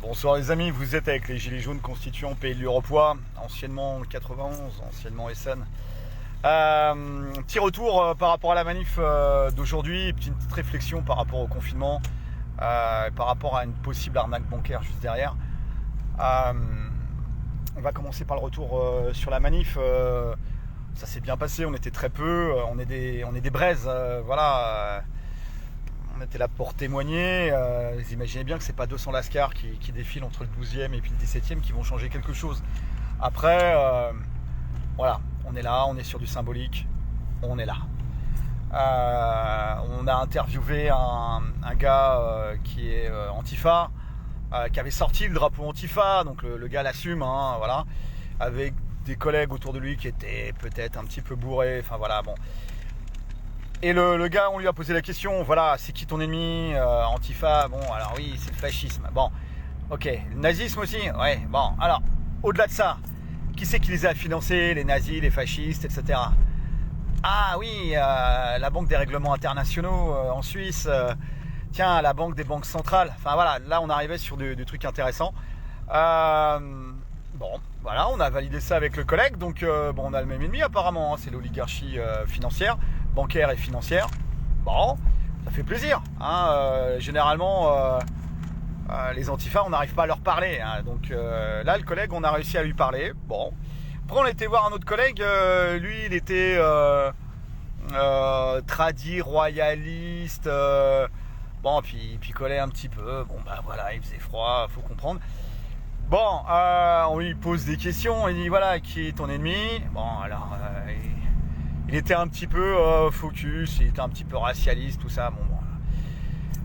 Bonsoir les amis, vous êtes avec les Gilets jaunes constituant Pays de l'Uropois, anciennement 91, anciennement Essen. Petit retour par rapport à la manif d'aujourd'hui, petite réflexion par rapport au confinement, par rapport à une possible arnaque bancaire juste derrière. On va commencer par le retour sur la manif. Ça s'est bien passé, on était très peu, on est des braises, voilà. On était là pour témoigner. Vous imaginez bien que c'est pas 200 lascars qui défilent entre le 12e et puis le 17e qui vont changer quelque chose. Après, voilà, on est là, on est sur du symbolique, on est là. On a interviewé un gars qui est Antifa, qui avait sorti le drapeau Antifa, donc le gars l'assume, hein, voilà, avec des collègues autour de lui qui étaient peut-être un petit peu bourrés, enfin voilà, bon. Et le gars, on lui a posé la question, voilà, c'est qui ton ennemi, Antifa? Bon, alors oui, c'est le fascisme. Bon, ok, le nazisme aussi? Ouais, bon, alors, au-delà de ça, qui c'est qui les a financés, les nazis, les fascistes, etc. Ah oui, la Banque des règlements internationaux en Suisse, tiens, la Banque des banques centrales. Enfin voilà, là on arrivait sur des trucs intéressants. Bon, voilà, on a validé ça avec le collègue, donc bon, on a le même ennemi apparemment, hein, c'est l'oligarchie financière, bancaire et financière. Bon, ça fait plaisir, hein, généralement les antifas on n'arrive pas à leur parler, hein, donc là le collègue on a réussi à lui parler. Bon, après on a été voir un autre collègue, lui il était tradi royaliste, bon, puis il picolait un petit peu, bon bah voilà, il faisait froid, faut comprendre. Bon, on lui pose des questions, il dit voilà, qui est ton ennemi? Bon, alors, il était un petit peu focus, il était un petit peu racialiste, tout ça. Bon,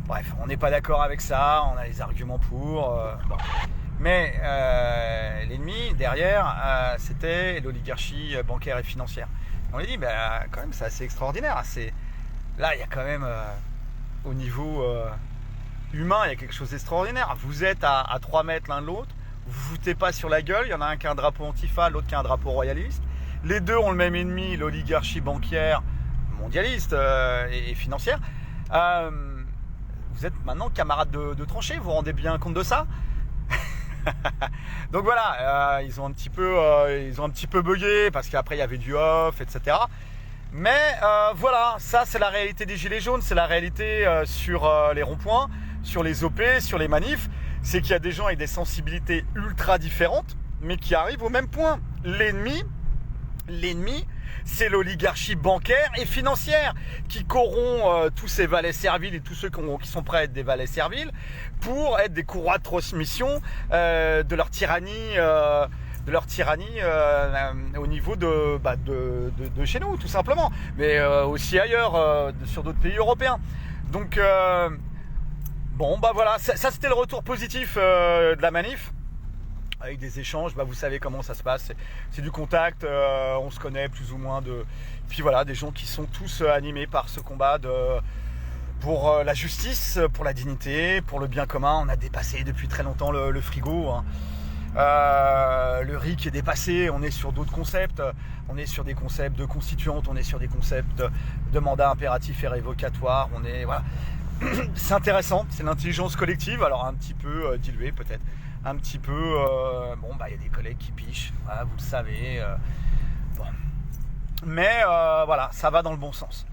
bref, on n'est pas d'accord avec ça, on a les arguments pour. Bon. Mais l'ennemi derrière, c'était l'oligarchie bancaire et financière. On lui dit, bah, quand même, c'est assez extraordinaire. Là, il y a quand même, au niveau humain, il y a quelque chose d'extraordinaire. Vous êtes à 3 mètres l'un de l'autre. Vous vous foutez pas sur la gueule, il y en a un qui a un drapeau Antifa, l'autre qui a un drapeau royaliste. Les deux ont le même ennemi, l'oligarchie bancaire, mondialiste et financière. Vous êtes maintenant camarades de tranchée, vous vous rendez bien compte de ça? Donc voilà, ils ont un petit peu bugué parce qu'après il y avait du off, etc. Mais voilà, ça c'est la réalité des Gilets jaunes, c'est la réalité sur les ronds-points, sur les OP, sur les manifs. C'est qu'il y a des gens avec des sensibilités ultra différentes, mais qui arrivent au même point. L'ennemi, c'est l'oligarchie bancaire et financière qui corrompt tous ces valets serviles et tous ceux qui sont prêts à être des valets serviles pour être des courroies de transmission de leur tyrannie. Au niveau de chez nous, tout simplement, mais aussi ailleurs, sur d'autres pays européens. Donc bon, bah voilà, ça c'était le retour positif de la manif, avec des échanges, bah vous savez comment ça se passe, c'est du contact, on se connaît plus ou moins, puis voilà, des gens qui sont tous animés par ce combat pour la justice, pour la dignité, pour le bien commun. On a dépassé depuis très longtemps le frigo, hein. Le RIC est dépassé, on est sur d'autres concepts, on est sur des concepts de constituante, on est sur des concepts de mandat impératif et révocatoire, voilà. C'est intéressant, c'est l'intelligence collective, alors un petit peu diluée peut-être, un petit peu, bon bah il y a des collègues qui pichent, voilà, vous le savez, bon. Mais voilà, ça va dans le bon sens.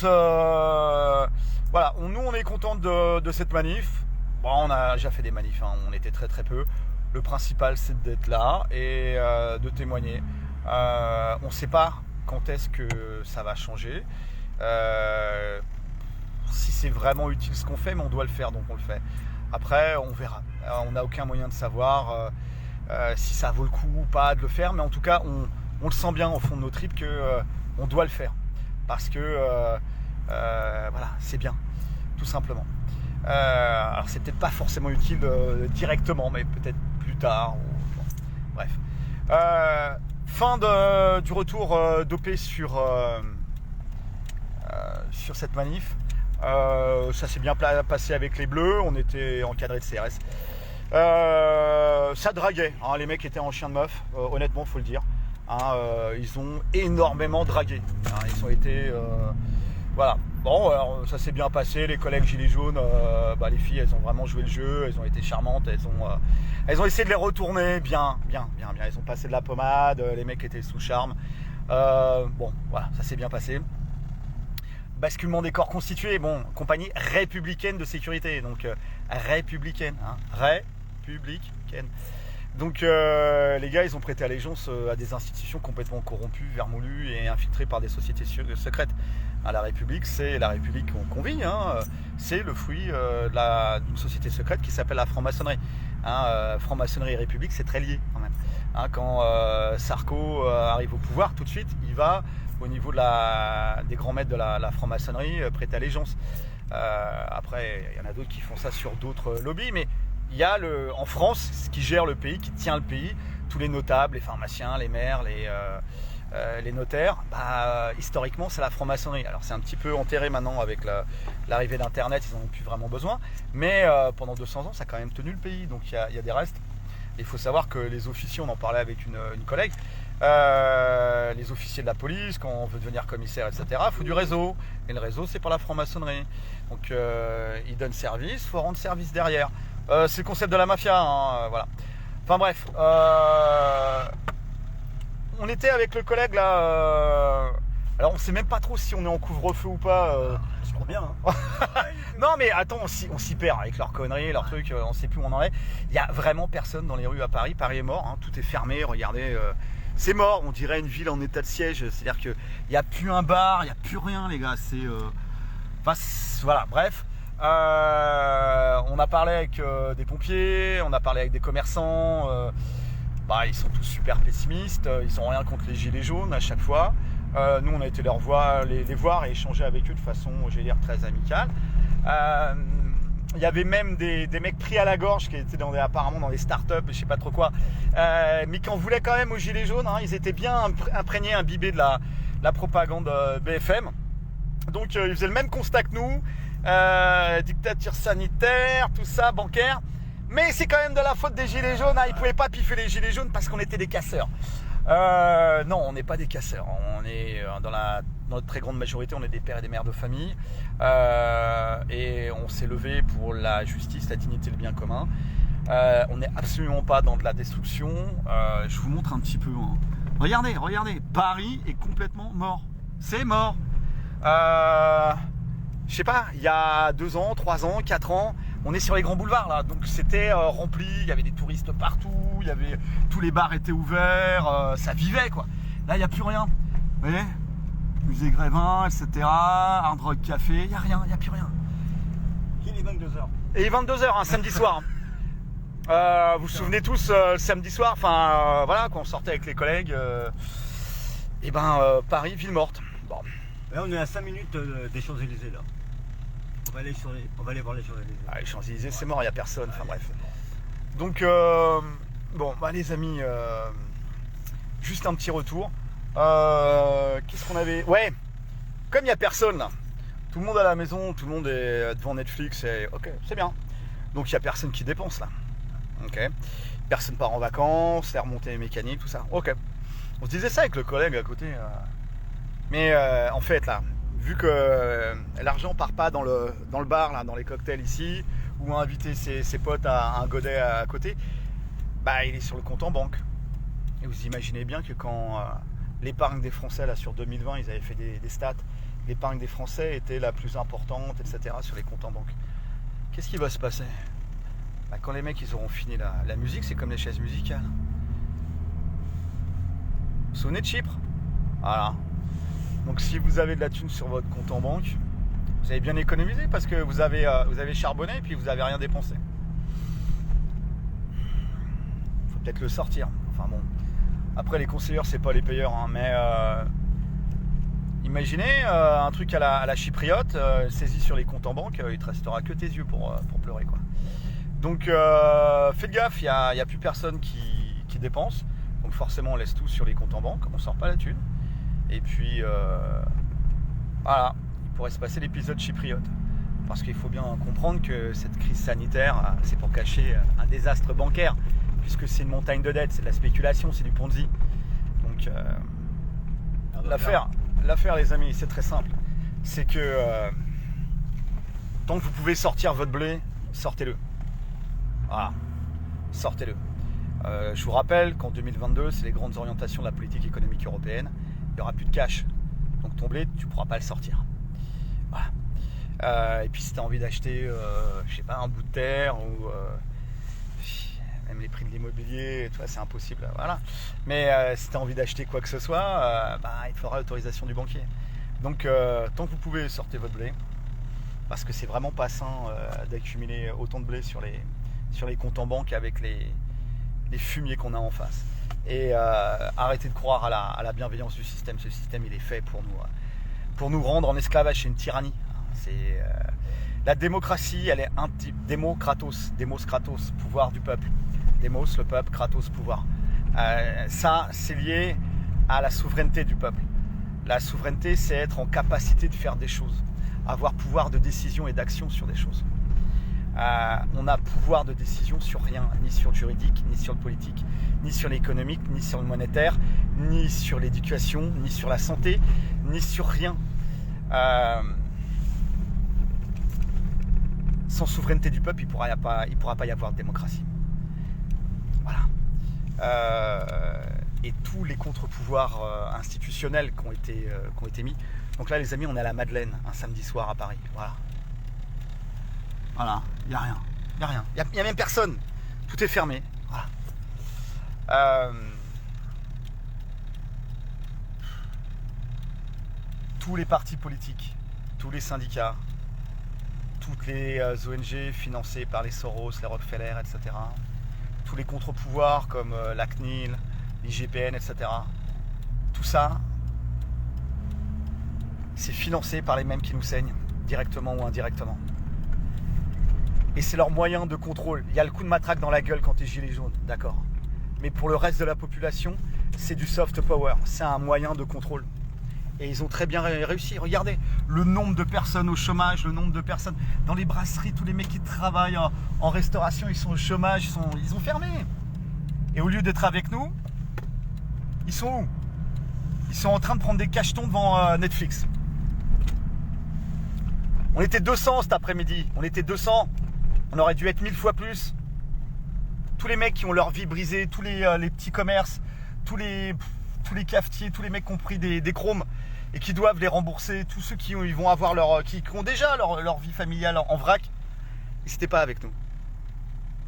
Voilà, nous on est content de cette manif. Bon, on a déjà fait des manifs, hein, on était très très peu. Le principal c'est d'être là et de témoigner. On ne sait pas quand est-ce que ça va changer. Si c'est vraiment utile ce qu'on fait, mais on doit le faire, donc on le fait. Après, on verra. On n'a aucun moyen de savoir si ça vaut le coup ou pas de le faire, mais en tout cas, on le sent bien au fond de nos tripes que on doit le faire. Parce que, voilà, c'est bien, tout simplement. Alors, c'est peut-être pas forcément utile directement, mais peut-être plus tard. Bon, bref. Fin du retour d'OP sur cette manif. Ça s'est bien passé avec les Bleus, on était encadré de CRS. Ça draguait, hein, les mecs étaient en chien de meuf, honnêtement faut le dire, hein, ils ont énormément dragué, hein, ils ont été voilà. Bon, alors, ça s'est bien passé, les collègues gilets jaunes, les filles, elles ont vraiment joué le jeu, elles ont été charmantes, elles ont essayé de les retourner bien. Elles ont passé de la pommade, les mecs étaient sous charme. Bon, voilà, ça s'est bien passé. Basculement des corps constitués, bon, compagnie républicaine de sécurité, donc républicaine, hein, républicaine. Donc les gars, ils ont prêté allégeance à des institutions complètement corrompues, vermoulues et infiltrées par des sociétés secrètes. La République, c'est la République qu'on vit, hein, c'est le fruit d'une société secrète qui s'appelle la franc-maçonnerie. Hein, franc-maçonnerie et République, c'est très lié quand même. Hein, quand Sarko arrive au pouvoir, tout de suite, il va au niveau des grands maîtres de la franc-maçonnerie prêter allégeance. Après, il y en a d'autres qui font ça sur d'autres lobbies, mais il y a en France, ce qui gère le pays, qui tient le pays, tous les notables, les pharmaciens, les maires, les notaires, historiquement c'est la franc-maçonnerie. Alors c'est un petit peu enterré maintenant avec l'arrivée d'internet, ils n'en ont plus vraiment besoin, mais pendant 200 ans ça a quand même tenu le pays, donc il y a des restes. Il faut savoir que les officiers, on en parlait avec une collègue, les officiers de la police, quand on veut devenir commissaire, etc., il faut du réseau, et le réseau c'est par la franc-maçonnerie, donc ils donnent service, il faut rendre service derrière. C'est le concept de la mafia, hein, voilà. Enfin bref, on était avec le collègue là, alors on sait même pas trop si on est en couvre-feu ou pas. Je crois bien. Hein. Non mais attends, on s'y perd avec leurs conneries, leurs trucs, on sait plus où on en est. Il y a vraiment personne dans les rues à Paris. Paris est mort, hein, tout est fermé, regardez, c'est mort, on dirait une ville en état de siège. C'est-à-dire qu'il n'y a plus un bar, il n'y a plus rien les gars, voilà, bref. On a parlé avec des pompiers, on a parlé avec des commerçants, ils sont tous super pessimistes, ils n'ont rien contre les gilets jaunes à chaque fois. Nous on a été les voir et échanger avec eux de façon, j'allais dire, très amicale. Il y avait même des mecs pris à la gorge qui étaient apparemment dans des startups, je sais pas trop quoi, mais qui en voulaient quand même aux gilets jaunes, hein. Ils étaient bien imprégnés, imbibés de la propagande BFM. Donc ils faisaient le même constat que nous. Dictature sanitaire, tout ça, bancaire. Mais c'est quand même de la faute des gilets jaunes, hein. Ils pouvaient pas piffer les gilets jaunes parce qu'on était des casseurs. Non, on n'est pas des casseurs. On est dans notre très grande majorité, on est des pères et des mères de famille. Et on s'est levé pour la justice, la dignité, le bien commun. On n'est absolument pas dans de la destruction. Je vous montre un petit peu. Hein. Regardez, Paris est complètement mort. C'est mort. Je sais pas, il y a 2 ans, 3 ans, 4 ans, on est sur les grands boulevards là, donc c'était rempli, il y avait des touristes partout, tous les bars étaient ouverts, ça vivait quoi. Là il n'y a plus rien, vous voyez, musée Grévin, etc., Hard Rock Café, il n'y a rien, il n'y a plus rien. Il est 22h. Et il est 22h, un samedi soir. Vous vous souvenez tous, le samedi soir, voilà, quand on sortait avec les collègues, Paris, ville morte. Bon. Là, on est à 5 minutes des Champs-Élysées là. On va aller voir les Champs-Élysées. Les Champs-Élysées, c'est mort, il n'y a personne. Enfin bref. Donc, les amis, juste un petit retour. Qu'est-ce qu'on avait? Ouais, comme il n'y a personne là, tout le monde à la maison, tout le monde est devant Netflix, et ok, c'est bien. Donc il n'y a personne qui dépense là. Ok. Personne part en vacances, faire remonter les mécaniques, tout ça. Ok. On se disait ça avec le collègue à côté. Mais en fait là, vu que l'argent part pas dans le bar là, dans les cocktails ici, ou à inviter ses potes à un godet à côté, il est sur le compte en banque. Et vous imaginez bien que quand l'épargne des Français là sur 2020, ils avaient fait des stats, l'épargne des Français était la plus importante, etc. sur les comptes en banque. Qu'est-ce qui va se passer? Quand les mecs ils auront fini la musique, c'est comme les chaises musicales. Vous vous souvenez de Chypre? Voilà. Donc si vous avez de la thune sur votre compte en banque, vous avez bien économisé parce que vous avez charbonné et puis vous n'avez rien dépensé. Faut peut-être le sortir. Enfin bon. Après les conseillers c'est pas les payeurs, hein, mais imaginez un truc à la chypriote, saisi sur les comptes en banque, il te restera que tes yeux pour pleurer quoi. Donc faites gaffe, il y a plus personne qui dépense. Donc forcément on laisse tout sur les comptes en banque, on sort pas la thune. Et puis voilà, il pourrait se passer l'épisode chypriote. Parce qu'il faut bien comprendre que cette crise sanitaire, c'est pour cacher un désastre bancaire, puisque c'est une montagne de dettes, c'est de la spéculation, c'est du Ponzi. Donc l'affaire les amis, c'est très simple. c'est que tant que vous pouvez sortir votre blé, sortez-le. Voilà, sortez-le. Je vous rappelle qu'en 2022, c'est les grandes orientations de la politique économique européenne. Il n'y aura plus de cash. Donc ton blé, tu ne pourras pas le sortir. Voilà. Et puis si tu as envie d'acheter, je sais pas, un bout de terre ou même les prix de l'immobilier, c'est impossible. Voilà. Mais si tu as envie d'acheter quoi que ce soit, il te faudra l'autorisation du banquier. Donc tant que vous pouvez, sortez votre blé. Parce que c'est vraiment pas sain d'accumuler autant de blé sur les comptes en banque avec les fumiers qu'on a en face. Et arrêtez de croire à la bienveillance du système. Ce système, il est fait pour nous rendre en esclavage. C'est une tyrannie. C'est la démocratie, elle est un type. Demos kratos, pouvoir du peuple. Demos, le peuple, kratos, pouvoir. Ça, c'est lié à la souveraineté du peuple. La souveraineté, c'est être en capacité de faire des choses, avoir pouvoir de décision et d'action sur des choses. On a pouvoir de décision sur rien, ni sur le juridique, ni sur le politique, ni sur l'économique, ni sur le monétaire, ni sur l'éducation, ni sur la santé, ni sur rien. Sans souveraineté du peuple, il ne pourra pas y avoir de démocratie. Voilà. Et tous les contre-pouvoirs institutionnels qui ont été mis. Donc là, les amis, on est à la Madeleine, un samedi soir à Paris. Voilà. Voilà, il n'y a rien. Il n'y a rien. Il n'y a même personne. Tout est fermé. Voilà. Tous les partis politiques, tous les syndicats, toutes les ONG financées par les Soros, les Rockefeller, etc. Tous les contre-pouvoirs comme la CNIL, l'IGPN, etc. Tout ça, c'est financé par les mêmes qui nous saignent, directement ou indirectement. Et c'est leur moyen de contrôle. Il y a le coup de matraque dans la gueule quand tu es gilet jaune, d'accord. Mais pour le reste de la population, c'est du soft power. C'est un moyen de contrôle. Et ils ont très bien réussi. Regardez le nombre de personnes au chômage, le nombre de personnes dans les brasseries, tous les mecs qui travaillent en restauration, ils sont au chômage, ils ont fermé. Et au lieu d'être avec nous, ils sont où? Ils sont en train de prendre des cachetons devant Netflix. On était 200 cet après-midi. On était 200. On aurait dû être 1000 fois plus. Tous les mecs qui ont leur vie brisée, tous les petits commerces, tous les cafetiers, tous les mecs qui ont pris des chromes et qui doivent les rembourser, tous ceux qui vont avoir qui ont déjà leur vie familiale en vrac, ils n'étaient pas avec nous.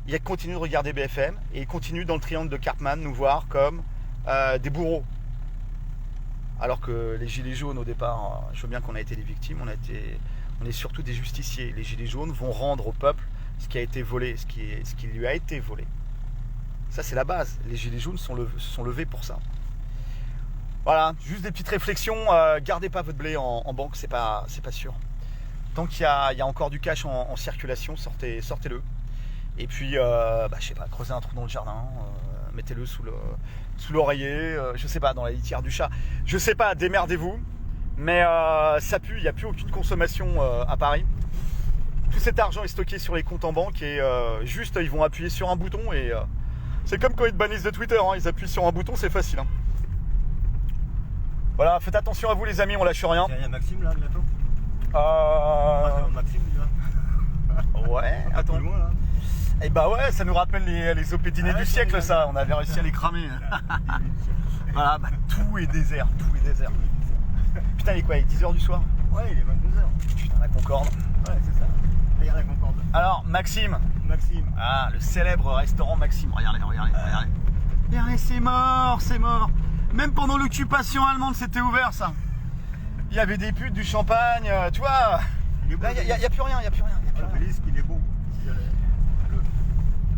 Ils continuent de regarder BFM et ils continuent dans le triangle de Cartman nous voir comme des bourreaux. Alors que les gilets jaunes au départ, je veux bien qu'on a été des victimes, on est surtout des justiciers. Les gilets jaunes vont rendre au peuple ce qui a été volé, ce qui lui a été volé. Ça c'est la base. Les gilets jaunes se sont levés pour ça. Voilà, juste des petites réflexions. Gardez pas votre blé en banque, c'est pas sûr. Tant qu'il y a encore du cash en circulation, sortez-le. Et puis, je sais pas, creusez un trou dans le jardin, mettez-le sous l'oreiller, je sais pas, dans la litière du chat. Je sais pas, démerdez-vous. Mais ça pue, il n'y a plus aucune consommation à Paris. Tout cet argent est stocké sur les comptes en banque et juste ils vont appuyer sur un bouton et c'est comme quand ils te bannissent de Twitter, hein, ils appuient sur un bouton, c'est facile. Hein. Voilà, faites attention à vous les amis, on lâche rien. Il y a Maxime là bientôt. Maxime là. Ouais, attends. Loin, là. Et bah ouais, ça nous rappelle les opédinés du siècle ça, on avait réussi à les cramer. Voilà, tout est désert, Putain, il est quoi, il est 10h du soir? Ouais, il est 22h. Putain, la Concorde. Ouais, c'est ça. Regarde la Concorde. Alors, Maxime. Ah, le célèbre restaurant Maxime. Regardez. Regardez, c'est mort. Même pendant l'occupation allemande, c'était ouvert, ça. Il y avait des putes, du champagne, tu vois. Là, il n'y a plus rien, L'obélisque, il est beau.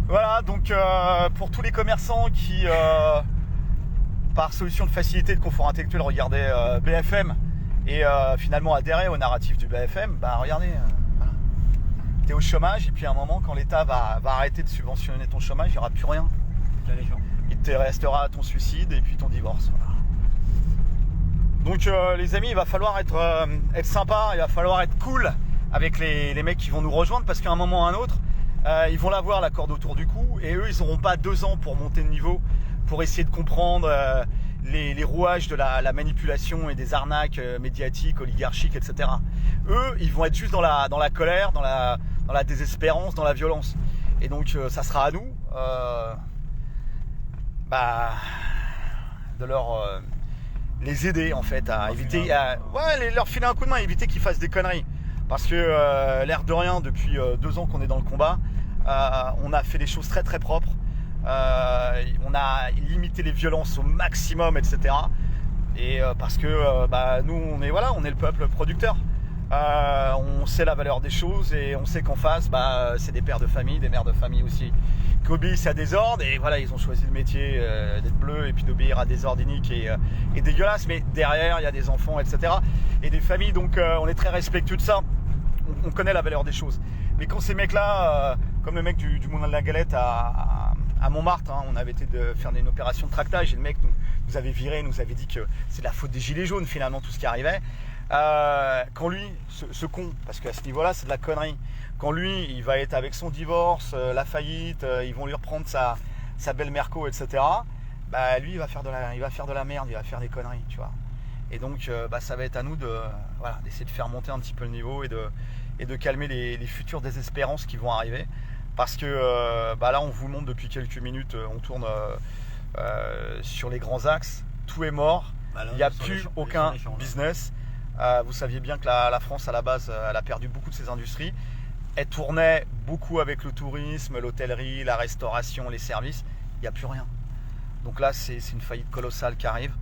Voilà, donc pour tous les commerçants qui, par solution de facilité de confort intellectuel, regardaient BFM et finalement adhéraient au narratif du BFM, bah regardez, voilà. T'es au chômage et puis à un moment, quand l'État va arrêter de subventionner ton chômage, il n'y aura plus rien. Il te restera ton suicide et puis ton divorce. Voilà. Donc les amis, il va falloir être sympa, il va falloir être cool avec les mecs qui vont nous rejoindre parce qu'à un moment ou à un autre, ils vont l'avoir la corde autour du cou et eux, ils n'auront pas 2 ans pour monter de niveau, pour essayer de comprendre les rouages de la manipulation et des arnaques médiatiques, oligarchiques, etc. Eux, ils vont être juste dans la colère, dans la désespérance, dans la violence. Et donc, ça sera à nous de les aider en fait à éviter, leur filer un coup de main, éviter qu'ils fassent des conneries. Parce que l'air de rien, depuis 2 ans qu'on est dans le combat, on a fait des choses très très propres. On a limité les violences au maximum, etc. Et parce que nous, on est le peuple producteur. On sait la valeur des choses et on sait qu'en face, c'est des pères de famille, des mères de famille aussi, qui obéissent à des ordres. Et voilà, ils ont choisi le métier d'être bleu et puis d'obéir à des ordres iniques et dégueulasses. Mais derrière, il y a des enfants, etc. Et des familles, donc on est très respectueux de ça. On connaît la valeur des choses. Mais quand ces mecs-là, comme le mec du Moulin de la Galette à Montmartre, on avait été faire une opération de tractage et le mec nous avait viré, nous avait dit que c'est la faute des gilets jaunes finalement tout ce qui arrivait. Quand lui, ce con, parce qu'à ce niveau-là c'est de la connerie, quand lui il va être avec son divorce, la faillite, ils vont lui reprendre sa belle Merco, etc. Lui il va faire de la merde, il va faire des conneries, tu vois. Et donc ça va être à nous d'essayer de faire monter un petit peu le niveau et de calmer les futures désespérances qui vont arriver. Parce que là on vous montre depuis quelques minutes, on tourne sur les grands axes, tout est mort, il n'y a plus aucun business. Vous saviez bien que la France à la base elle a perdu beaucoup de ses industries. Elle tournait beaucoup avec le tourisme, l'hôtellerie, la restauration, les services, il n'y a plus rien. Donc là c'est une faillite colossale qui arrive.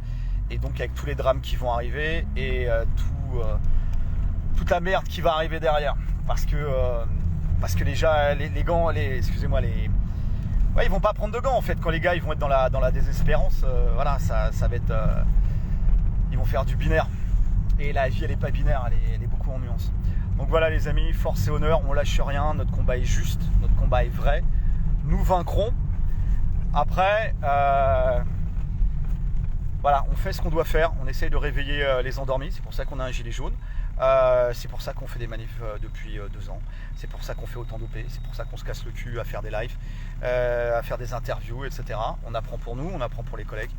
Et donc avec tous les drames qui vont arriver et toute la merde qui va arriver derrière. Parce que les gants, excusez-moi, ils vont pas prendre de gants en fait. Quand les gars ils vont être dans la désespérance, ça va être, ils vont faire du binaire. Et la vie elle est pas binaire, elle est beaucoup en nuances. Donc voilà les amis, force et honneur, on lâche rien, notre combat est juste, notre combat est vrai. Nous vaincrons. Après, on fait ce qu'on doit faire, on essaye de réveiller les endormis, c'est pour ça qu'on a un gilet jaune. C'est pour ça qu'on fait des manifs depuis 2 ans. C'est pour ça qu'on fait autant d'OP. C'est pour ça qu'on se casse le cul à faire des lives, à faire des interviews, etc. On apprend pour nous, on apprend pour les collègues.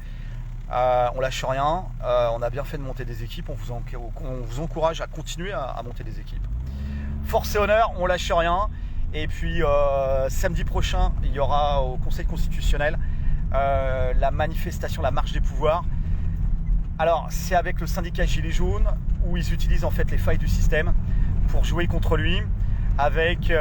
On lâche rien. On a bien fait de monter des équipes. On vous encourage à continuer à monter des équipes. Force et honneur, on lâche rien. Et puis samedi prochain, il y aura au Conseil constitutionnel la manifestation, la marche des pouvoirs. Alors c'est avec le syndicat Gilets jaunes où ils utilisent en fait les failles du système pour jouer contre lui avec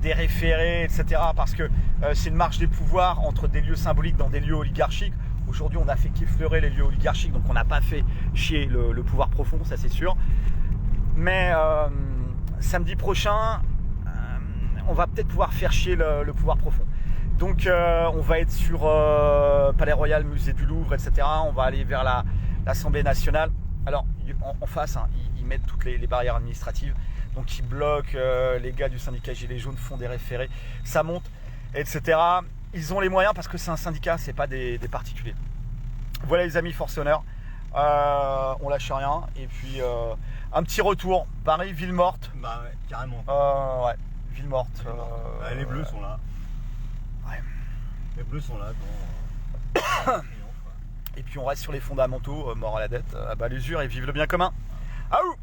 des référés, etc. Parce que c'est une marche des pouvoirs entre des lieux symboliques dans des lieux oligarchiques. Aujourd'hui on a fait qu'effleurer les lieux oligarchiques, donc on n'a pas fait chier le pouvoir profond, ça c'est sûr. Mais samedi prochain, on va peut-être pouvoir faire chier le pouvoir profond. Donc on va être sur Palais Royal, Musée du Louvre, etc. On va aller vers l'Assemblée nationale. Alors en face, ils mettent toutes les barrières administratives. Donc ils bloquent, les gars du syndicat Gilets jaunes font des référés, ça monte, etc. Ils ont les moyens parce que c'est un syndicat, c'est pas des particuliers. Voilà les amis, force et honneur. On lâche rien. Et puis un petit retour, Paris, ville morte. Bah ouais, carrément. Ouais, ville morte. Les bleus sont là. Ouais. Les bleus sont là. Et puis on reste sur les fondamentaux, mort à la dette, à bas l'usure et vive le bien commun. Aouh.